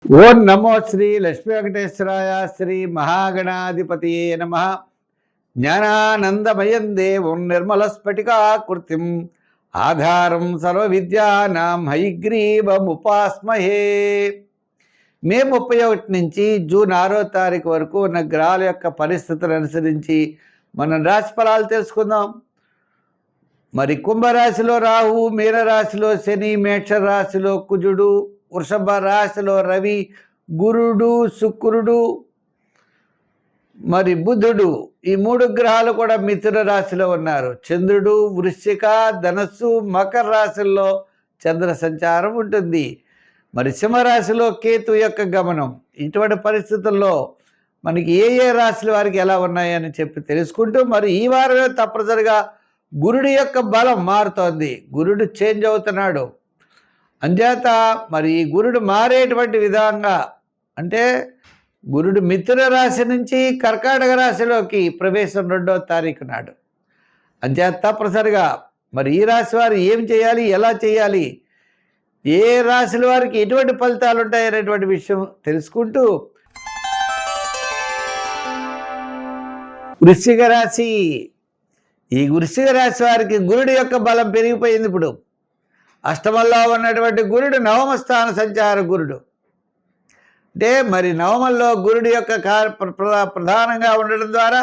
ఓం నమో శ్రీ లక్ష్మీ వెంకటేశ్వరాయ శ్రీ మహాగణాధిపతియే నమః. జ్ఞానానందమయం దేవం నిర్మలస్ఫటికాకృతిం ఆధారం సర్వవిద్యానాం హయగ్రీవముపాస్మహే. మే 31 నుంచి జూన్ 6వ తారీఖు వరకు ఉన్న గ్రహాల యొక్క పరిస్థితులను అనుసరించి మనం రాశి ఫలాలు తెలుసుకుందాం. మరి కుంభరాశిలో రాహు, మీనరాశిలో శని, మేషరాశిలో కుజుడు, వృషభ రాశిలో రవి, గురుడు, శుక్రుడు, మరి బుధుడు, ఈ 3 గ్రహాలు కూడా మిథున రాశిలో ఉన్నారు. చంద్రుడు వృశ్చిక, ధనస్సు, మకర రాశుల్లో చంద్ర సంచారం ఉంటుంది. మరి సింహరాశిలో కేతు యొక్క గమనం. ఇటువంటి పరిస్థితుల్లో మనకి ఏ ఏ రాశుల వారికి ఎలా ఉన్నాయని చెప్పి తెలుసుకుంటూ, మరి ఈ వారమే తప్పనిసరిగా గురుడి యొక్క బలం మారుతోంది. గురుడు చేంజ్ అవుతున్నాడు. అంచేత మరి ఈ గురుడు మారేటువంటి విధంగా అంటే గురుడు మిథున రాశి నుంచి కర్కాటక రాశిలోకి ప్రవేశం 2వ తారీఖు నాడు. అంచేత తప్పనిసరిగా మరి ఈ రాశి వారు ఏం చేయాలి, ఎలా చేయాలి, ఏ రాశుల వారికి ఎటువంటి ఫలితాలు ఉంటాయనేటువంటి విషయం తెలుసుకుంటూ, వృశ్చిక రాశి, ఈ వృశ్చిక రాశి వారికి గురుడి యొక్క బలం పెరిగిపోయింది. ఇప్పుడు అష్టమంలో ఉన్నటువంటి గురుడు నవమ స్థాన సంచార గురుడు. అంటే మరి నవమంలో గురుడి యొక్క ప్రధానంగా ఉండడం ద్వారా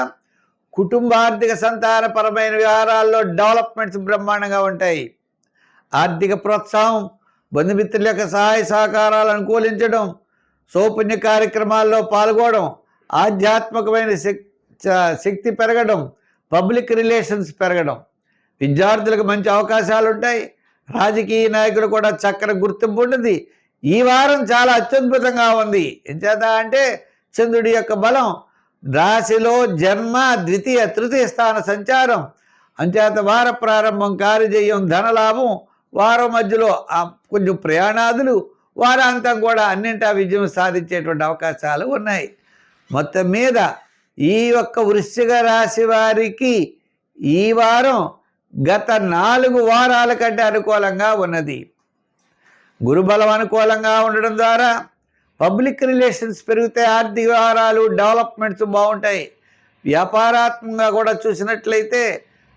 కుటుంబ ఆర్థిక సంతానపరమైన వ్యవహారాల్లో డెవలప్మెంట్స్ బ్రహ్మాండంగా ఉంటాయి. ఆర్థిక ప్రోత్సాహం, బంధుమిత్రుల యొక్క సహాయ సహకారాలు అనుకూలించడం, సౌపుణ్య కార్యక్రమాల్లో పాల్గొనడం, ఆధ్యాత్మికమైన శక్తి పెరగడం, పబ్లిక్ రిలేషన్స్ పెరగడం, విద్యార్థులకు మంచి అవకాశాలు ఉంటాయి. రాజకీయ నాయకులు కూడా చక్కని గుర్తింపు ఉంటుంది. ఈ వారం చాలా అత్యద్భుతంగా ఉంది. ఎంచేత అంటే చంద్రుడి యొక్క బలం, రాశిలో జన్మ, ద్వితీయ తృతీయ స్థాన సంచారం. అంచేత వార ప్రారంభం కార్యజయం, ధనలాభం, వారం మధ్యలో కొంచెం ప్రయాణాదులు, వారాంతం కూడా అన్నింటా విజయం సాధించేటువంటి అవకాశాలు ఉన్నాయి. మొత్తం మీద ఈ యొక్క వృశ్చిక రాశి వారికి ఈ వారం గత 4 వారాల కంటే అనుకూలంగా ఉన్నది. గురుబలం అనుకూలంగా ఉండడం ద్వారా పబ్లిక్ రిలేషన్స్ పెరుగుతాయి, ఆర్థిక వ్యవహారాలు డెవలప్మెంట్స్ బాగుంటాయి. వ్యాపారాత్మకంగా కూడా చూసినట్లయితే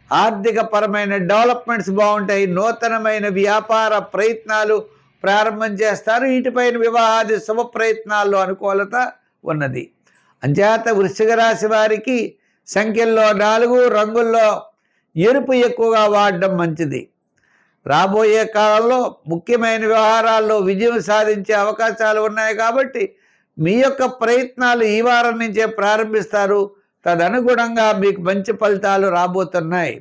ఆర్థిక పరమైన డెవలప్మెంట్స్ బాగుంటాయి. నూతనమైన వ్యాపార ప్రయత్నాలు ప్రారంభం చేస్తారు. వీటిపైన వివాహాది శుభ ప్రయత్నాల్లో అనుకూలత ఉన్నది. అంచేత వృశ్చిక రాశి వారికి సంఖ్యల్లో 4, రంగుల్లో ఎరుపు ఎక్కువగా వాడడం మంచిది. రాబోయే కాలంలో ముఖ్యమైన వ్యవహారాల్లో విజయం సాధించే అవకాశాలు ఉన్నాయి. కాబట్టి మీ యొక్క ప్రయత్నాలు ఈ వారం నుంచే ప్రారంభిస్తారు. తదనుగుణంగా మీకు మంచి ఫలితాలు రాబోతున్నాయి.